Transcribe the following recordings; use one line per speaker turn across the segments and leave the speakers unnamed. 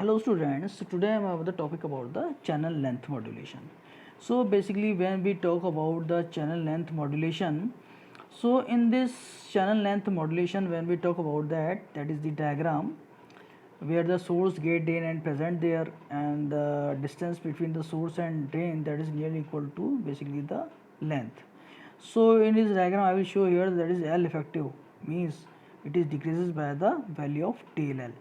Hello students, today I am about the topic about the channel length modulation. So basically when we talk about the channel length modulation, so in this channel length modulation when we talk about that is the diagram where the source, gate, drain and present there, and the distance between the source and drain, that is nearly equal to basically the length. So in this diagram I will show here that is L effective, means it is decreases by the value of DLL.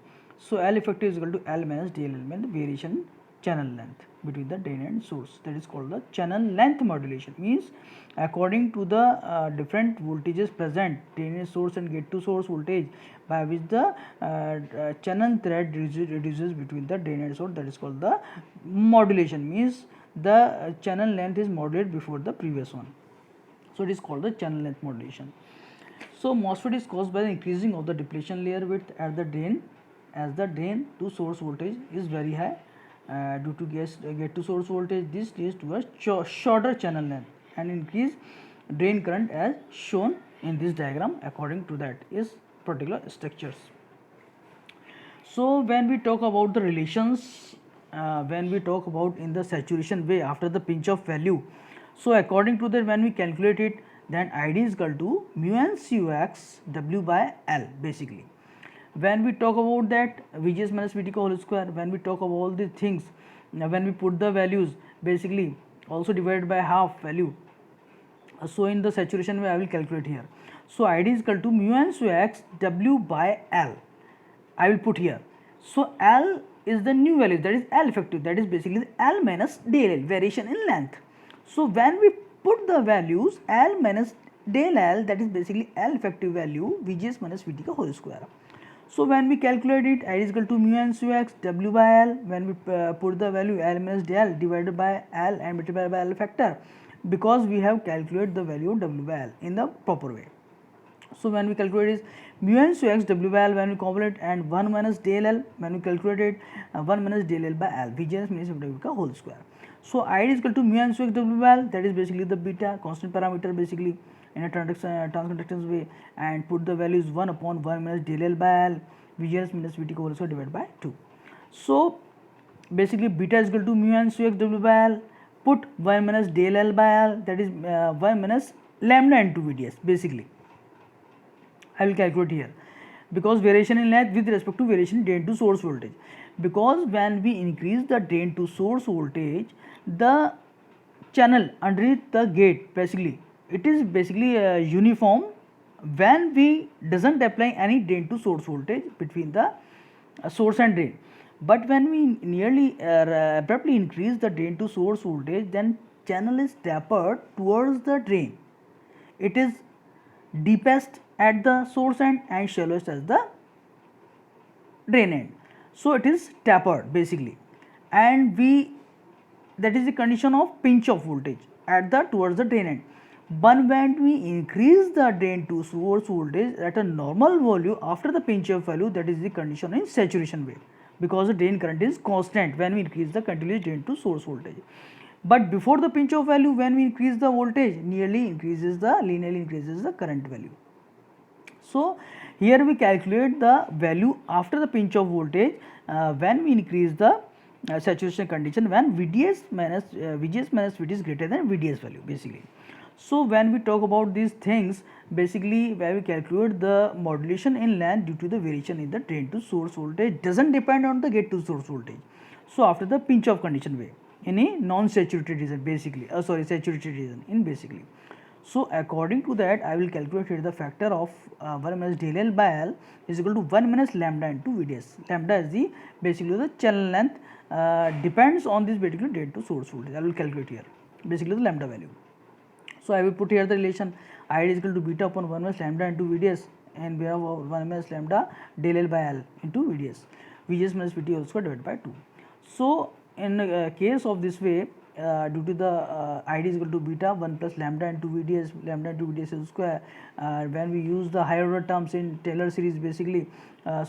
So L effective is equal to L minus DLL, means the variation channel length between the drain and source. That is called the channel length modulation, means according to the different voltages present, drain and source and gate to source voltage, by which the channel thread reduces between the drain and source, that is called the modulation, means the channel length is modulated before the previous one. So it is called the channel length modulation. So MOSFET is caused by the increasing of the depletion layer width at the drain, as the drain to source voltage is very high due to gate to source voltage. This leads to a shorter channel length and increase drain current as shown in this diagram according to that is particular structures. So when we talk about the relations, when we talk about in the saturation way after the pinch off value, so according to that when we calculate it, then ID is equal to mu n CUX W by L basically. When we talk about that VGS minus VT whole square, when we talk about all these things, when we put the values basically also divided by half value. So in the saturation way I will calculate here. So ID is equal to mu n CUX W by L. I will put here. So L is the new value, that is L effective, that is basically L minus del L, variation in length. So when we put the values L minus del L, that is basically L effective value VGS minus VT ka whole square. So when we calculate it, I is equal to mu n CUX W by L. When we put the value L minus del divided by L and multiplied by L factor, because we have calculated the value W by L in the proper way. So when we calculate is mu n CUX W by L when we calculate, and 1 minus del L when we calculate it 1 minus del L by L, VGS minus VT ka whole square. So I is equal to mu n CUX W by L, that is basically the beta constant parameter basically in a transconductance way, and put the values 1 upon 1 minus del L by L, VGS minus VT whole square divided by 2. So basically beta is equal to mu n CUX W by L, put 1 minus del L by L, that is 1 minus lambda into VDS basically. I will calculate here, because variation in length with respect to variation in drain to source voltage, because when we increase the drain to source voltage, the channel underneath the gate basically it is basically uniform when we doesn't apply any drain to source voltage between the source and drain. But when we nearly abruptly increase the drain to source voltage, then channel is tapered towards the drain. It is deepest at the source end and shallowest as the drain end. So it is tapered basically, and that is the condition of pinch of voltage at the towards the drain end. But when we increase the drain to source voltage at a normal value after the pinch off value, that is the condition in saturation way, because the drain current is constant when we increase the continuous drain to source voltage. But before the pinch off value, when we increase the voltage, linearly increases the current value. So here we calculate the value after the pinch off voltage when we increase the saturation condition, when VGS minus VT is greater than VDS value basically. So when we talk about these things, basically where we calculate the modulation in length due to the variation in the drain to source voltage doesn't depend on the gate to source voltage. So after the pinch off condition way in a non-saturated region basically, saturated region in basically. So according to that, I will calculate here the factor of 1 minus del L by L is equal to 1 minus lambda into VDS. Lambda is the basically the channel length depends on this particular drain to source voltage. I will calculate here basically the lambda value. So I will put here the relation I is equal to beta upon 1 minus lambda into VDS, and we have 1 minus lambda del L by L into VDS. VGS minus VT whole square divided by 2. So in case of this way, due to the ID is equal to beta 1 plus lambda into VDS whole square, when we use the higher order terms in Taylor series basically,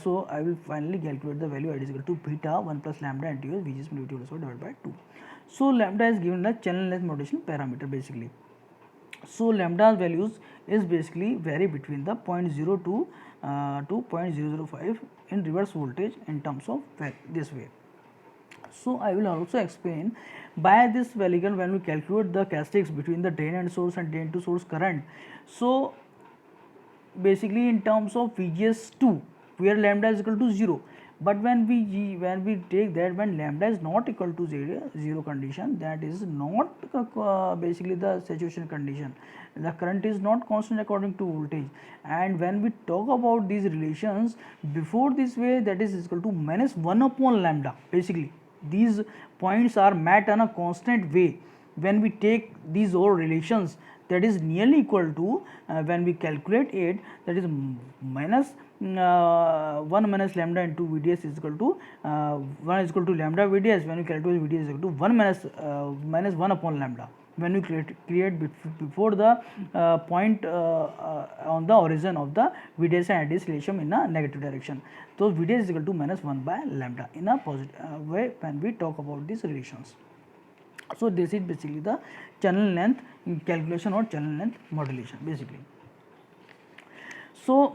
so I will finally calculate the value ID is equal to beta 1 plus lambda into VGS minus VT whole square divided by 2. So lambda is given the channel length modulation parameter basically. So lambda values is basically vary between the 0.02 to 0.005 in reverse voltage in terms of this way. So I will also explain by this vehicle when we calculate the characteristics between the drain and source and drain to source current. So basically in terms of VGS2 where lambda is equal to 0, but when we take that when lambda is not equal to 0 condition, that is not basically the saturation condition. The current is not constant according to voltage, and when we talk about these relations before this way, that is equal to minus 1 upon lambda. Basically these points are met on a constant way when we take these all relations, that is nearly equal to when we calculate it, that is minus 1 minus lambda into VDS is equal to 1 is equal to lambda VDS. When we calculate VDS is equal to 1 minus 1 upon lambda when we create before the point on the origin of the VDS and IDS relation in a negative direction. So VDS is equal to minus 1 by lambda in a positive way when we talk about these relations. So this is basically the channel length calculation or channel length modulation basically. So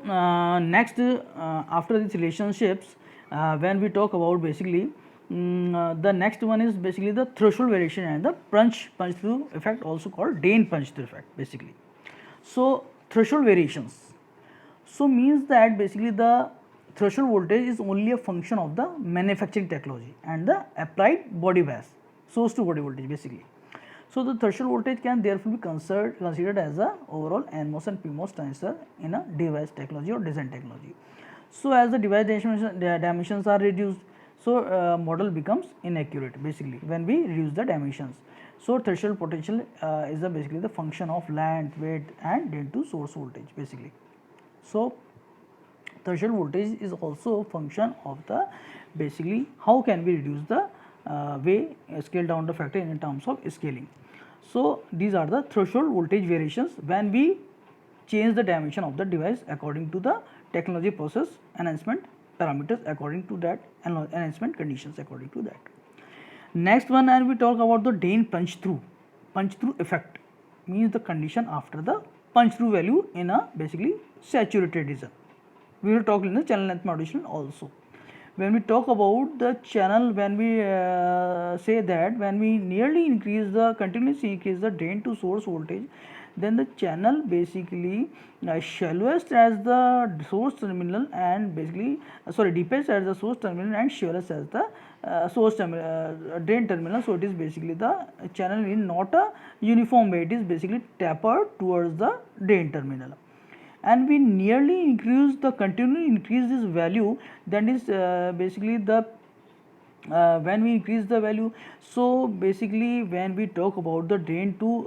next after these relationships, when we talk about basically the next one is basically the threshold variation and the punch through effect, also called drain punch through effect basically. So threshold variations, so means that basically the threshold voltage is only a function of the manufacturing technology and the applied body bias, source to body voltage basically. So the threshold voltage can therefore be considered as a overall NMOS and PMOS transistor in a device technology or design technology. So as the device dimensions are reduced, so model becomes inaccurate basically when we reduce the dimensions. So threshold potential is basically the function of length, weight and drain to source voltage basically. So threshold voltage is also a function of the basically how can we reduce the way scale down the factor in terms of scaling. So these are the threshold voltage variations when we change the dimension of the device according to the technology process enhancement parameters, according to that enhancement conditions according to that. Next one, and we talk about the drain punch through effect, means the condition after the punch through value in a basically saturated region. We will talk in the channel length modulation also. When we talk about the channel, when we say that when we continuously increase the drain to source voltage, then the channel basically shallowest as the source terminal and basically deepest as the source terminal and shallowest as the drain terminal. So it is basically the channel in not a uniform way, it is basically tapered towards the drain terminal, and we continually increase this value, that is basically the when we increase the value. So basically when we talk about the drain to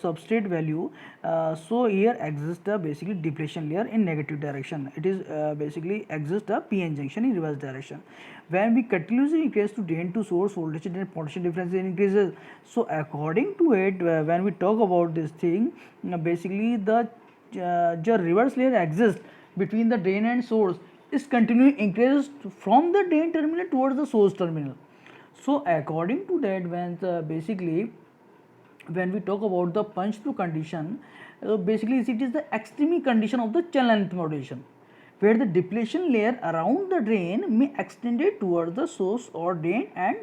substrate value, so here exists a basically depletion layer in negative direction, it is basically exists a PN junction in reverse direction. When we continuously increase to drain to source voltage, then potential difference increases. So according to it, when we talk about this thing, basically the reverse layer exists between the drain and source is continuing increased from the drain terminal towards the source terminal. So according to that, when basically when we talk about the punch through condition, basically it is the extreme condition of the channel length modulation, where the depletion layer around the drain may extend it towards the source or drain and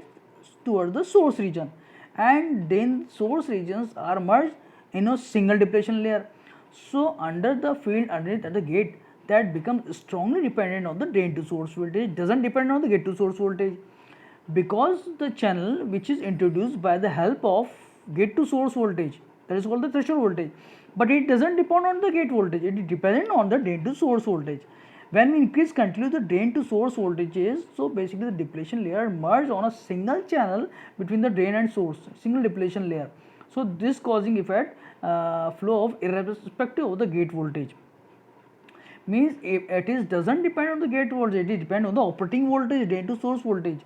towards the source region, and then source regions are merged in a single depletion layer. So under the field underneath at the gate, that becomes strongly dependent on the drain to source voltage, doesn't depend on the gate to source voltage, because the channel which is introduced by the help of gate to source voltage, that is called the threshold voltage, but it doesn't depend on the gate voltage, it is dependent on the drain to source voltage. When we increase continuously the drain to source voltages, so basically the depletion layer merge on a single channel between the drain and source, single depletion layer. So this causing effect flow of irrespective of the gate voltage, means it is doesn't depend on the gate voltage, it depends on the operating voltage, drain to source voltage.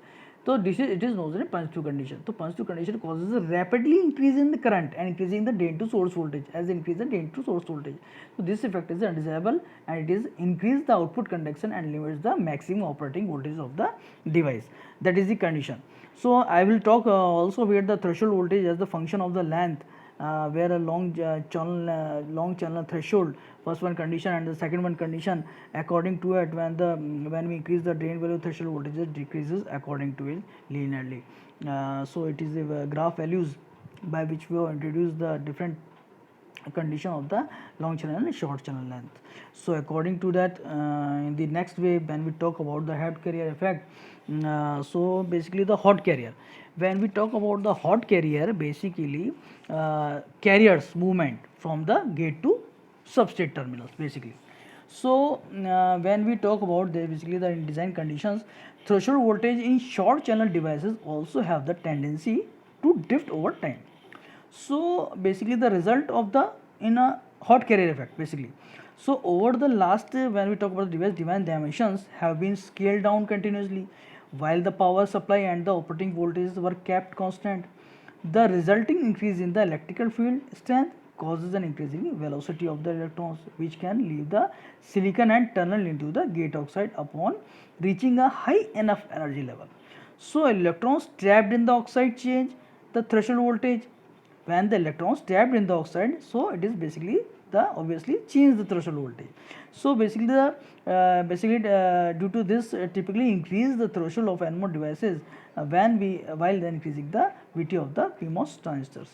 So this is, it is known as a punch through condition. So punch through condition causes a rapidly increase in the current and increasing the drain to source voltage as increase the drain to source voltage. So this effect is undesirable and it is increase the output conduction and limits the maximum operating voltage of the device. That is the condition. So I will talk also where the threshold voltage as the function of the length where a long channel threshold, first one condition and the second one condition, according to it, when we increase the drain value, threshold voltage decreases according to it linearly. So it is the graph values by which we have introduced the different condition of the long channel and short channel length. So according to that, in the next way, when we talk about the hot carrier effect, so basically the hot carrier, when we talk about the hot carrier, basically carriers movement from the gate to substrate terminals basically. So when we talk about the basically the design conditions, threshold voltage in short channel devices also have the tendency to drift over time. So basically the result of the in a hot carrier effect basically. So over the last when we talk about the device dimensions have been scaled down continuously while the power supply and the operating voltages were kept constant. The resulting increase in the electrical field strength causes an increasing velocity of the electrons, which can leave the silicon and tunnel into the gate oxide upon reaching a high enough energy level. So electrons trapped in the oxide change the threshold voltage. When the electrons trapped in the oxide, so it is basically the obviously change the threshold voltage. So basically the due to this typically increase the threshold of NMOS devices while increasing the VT of the PMOS transistors.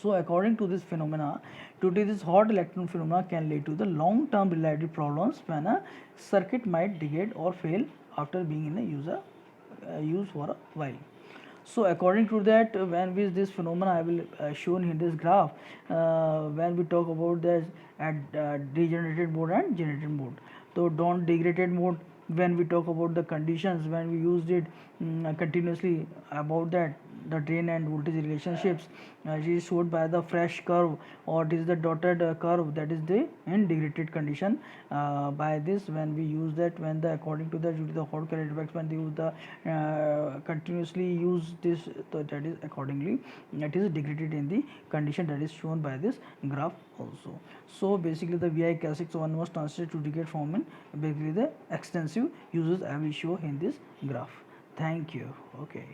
So according to this phenomena, today this hot electron phenomena can lead to the long-term reliability problems when a circuit might degrade or fail after being in a use for a while. So according to that, when with this phenomena I will shown in this graph, when we talk about this at degenerated mode and generated mode. So don't degraded mode, when we talk about the conditions when we used it continuously about that the drain and voltage relationships, it is showed by the fresh curve or it is the dotted curve, that is the in degraded condition. By this when we use that, when the according to the due to the hot carrier effects, when they use the continuously use this, that is accordingly it is degraded in the condition that is shown by this graph also. So basically the VI characteristics one was translated to degrade form in basically the extensive uses I will show in this graph. Thank you. Okay.